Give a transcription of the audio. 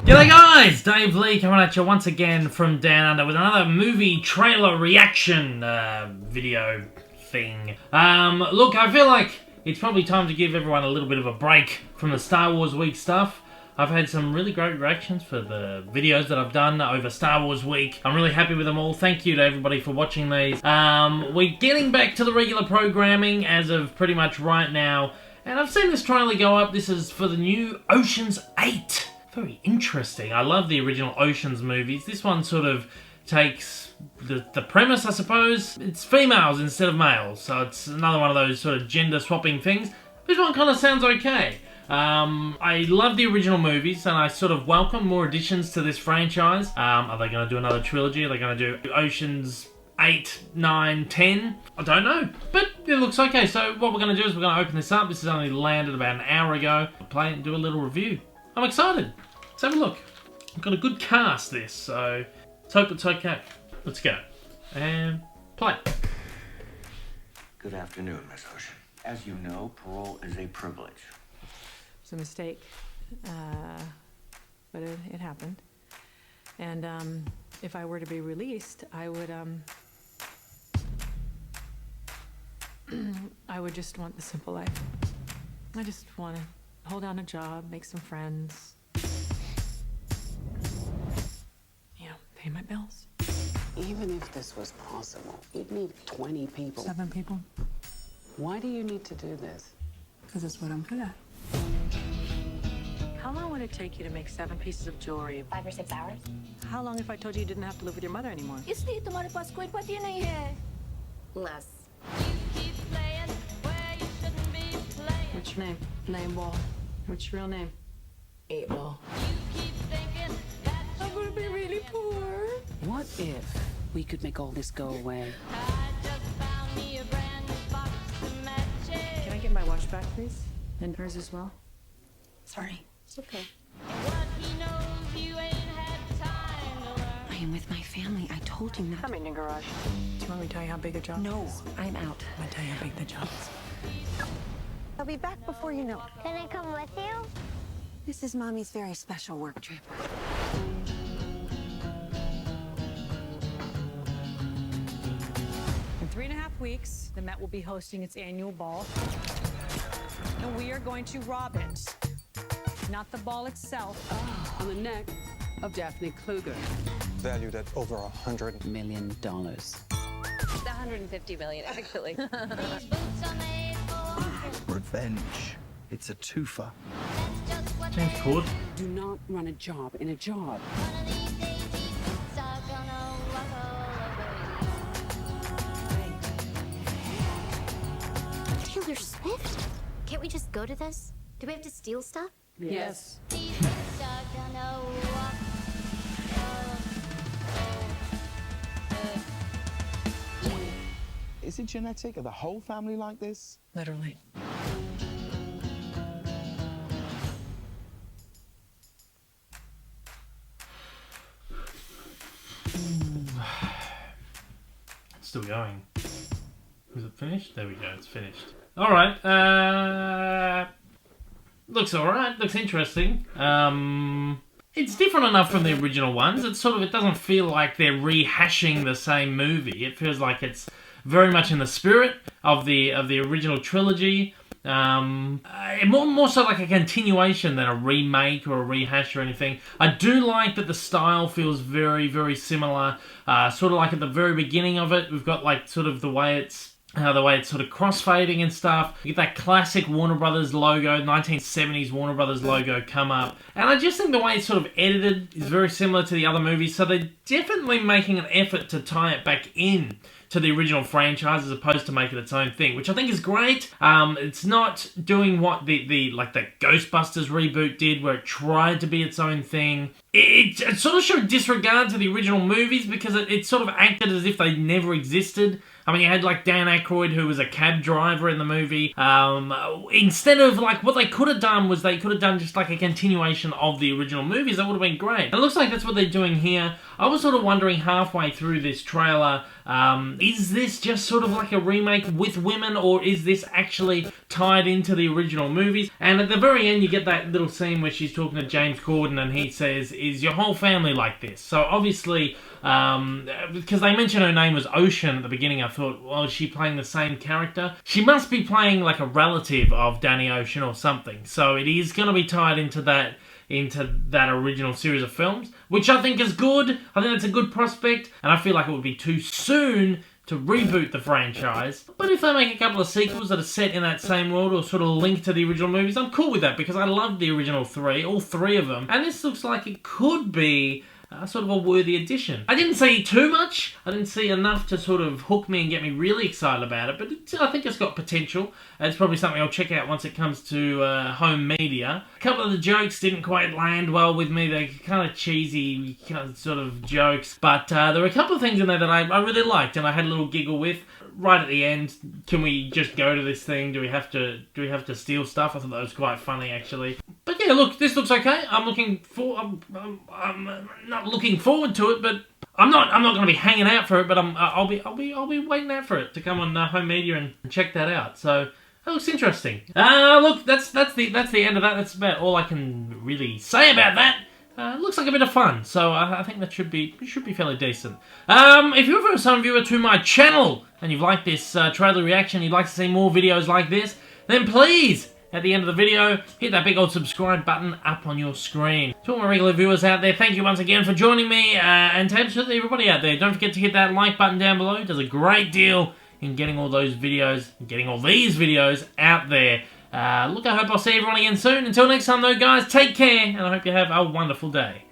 G'day guys, Dave Lee coming at you once again from Down Under with another movie trailer reaction video thing. Look, I feel like it's probably time to give everyone a little bit of a break from the Star Wars Week stuff. I've had some really great reactions for the videos that I've done over Star Wars Week. I'm really happy with them all. Thank you to everybody for watching these. We're getting back to the regular programming as of pretty much right now. And I've seen this trailer go up. This is for the new Ocean's 8. Very interesting. I love the original Ocean's movies. This one sort of takes the premise, I suppose. It's females instead of males, so it's another one of those sort of gender swapping things. This one kind of sounds okay. I love the original movies, and I sort of welcome more additions to this franchise. Are they going to do another trilogy? Are they going to do Ocean's 8, 9, 10? I don't know, but it looks okay. So what we're going to do is we're going to open this up. This has only landed about an hour ago. Play it and do a little review. I'm excited. Let's have a look. I've got a good cast this, so let's hope it's okay. Let's go. And play. Good afternoon, Miss Ocean. As you know, parole is a privilege. It's a mistake, but it happened. And if I were to be released, I would just want the simple life. I just want to hold down a job, make some friends, you know, pay my bills. Even if this was possible, you'd need 20 people. 7 people. Why do you need to do this? Because it's what I'm good at. How long would it take you to make 7 pieces of jewelry? 5 or 6 hours. How long if I told you you didn't have to live with your mother anymore? इसलिए तुम्हारे पास कोई पति नहीं है. Less. What's your name? Name Ball. What's your real name? 8 Ball. I'm gonna be really poor. What if we could make all this go away? Can I get my watch back, please? And hers as well? Sorry. It's okay. I am with my family. I told you not. I'm in your garage. Do you want me to tell you how big the job No, is? I'm out. I'm gonna tell you how big the job is. I'll be back before you know it. Can I come with you? This is Mommy's very special work trip. In 3.5 weeks, the Met will be hosting its annual ball. And we are going to rob it. Not the ball itself. On the neck of Daphne Kluger. Valued at over $100 million. 150 million, actually. Revenge. It's a twofer. James Corden. Do not run a job in a job. Taylor Swift? Can't we just go to this? Do we have to steal stuff? Yes. Is it genetic? Are the whole family like this? Literally. It's still going. Is it finished? There we go, it's finished. Alright, looks alright, looks interesting. It's different enough from the original ones. It's sort of, it doesn't feel like they're rehashing the same movie. It feels like it's very much in the spirit of the original trilogy. More so like a continuation than a remake or a rehash or anything. I do like that the style feels very, very similar. Sort of like at the very beginning of it, we've got like sort of the way it's sort of crossfading and stuff. You get that classic Warner Brothers logo, 1970s Warner Brothers logo come up. And I just think the way it's sort of edited is very similar to the other movies, so they're definitely making an effort to tie it back in to the original franchise as opposed to make it its own thing, which I think is great. It's not doing what the Ghostbusters reboot did, where it tried to be its own thing. It sort of showed disregard to the original movies because it sort of acted as if they never existed. I mean, you had like Dan Aykroyd, who was a cab driver in the movie. Instead of like, what they could have done was they could have done just like a continuation of the original movies. That would have been great. It looks like that's what they're doing here. I was sort of wondering halfway through this trailer, Is this just sort of like a remake with women, or is this actually tied into the original movies? And at the very end, you get that little scene where she's talking to James Corden, and he says, "Is your whole family like this?" So obviously, because they mentioned her name was Ocean at the beginning, I thought, well, is she playing the same character? She must be playing like a relative of Danny Ocean or something. So it is going to be tied into that original series of films, which I think is good. I think that's a good prospect, and I feel like it would be too soon to reboot the franchise. But if they make a couple of sequels that are set in that same world or sort of linked to the original movies, I'm cool with that, because I loved the original three, all three of them, and this looks like it could be sort of a worthy addition. I didn't see too much. I didn't see enough to sort of hook me and get me really excited about it, but I think it's got potential. It's probably something I'll check out once it comes to home media. A couple of the jokes didn't quite land well with me. They're kind of cheesy, kind of sort of jokes, but there were a couple of things in there that I really liked and I had a little giggle with. Right at the end, can we just go to this thing? Do we have to steal stuff? I thought that was quite funny, actually. But yeah, look, this looks okay. I'm not looking forward to it, but I'm not going to be hanging out for it. But I'll be waiting out for it to come on home media and check that out. So that looks interesting. Look, that's the end of that. That's about all I can really say about that. Looks like a bit of fun, so I think that should be fairly decent. If you're a first-time viewer to my channel and you've liked this trailer reaction, you'd like to see more videos like this, then please, at the end of the video, hit that big old subscribe button up on your screen. To all my regular viewers out there, thank you once again for joining me, and to absolutely everybody out there, don't forget to hit that like button down below. It does a great deal in getting all those videos, getting all these videos out there. Look, I hope I'll see everyone again soon. Until next time though, guys, take care, and I hope you have a wonderful day.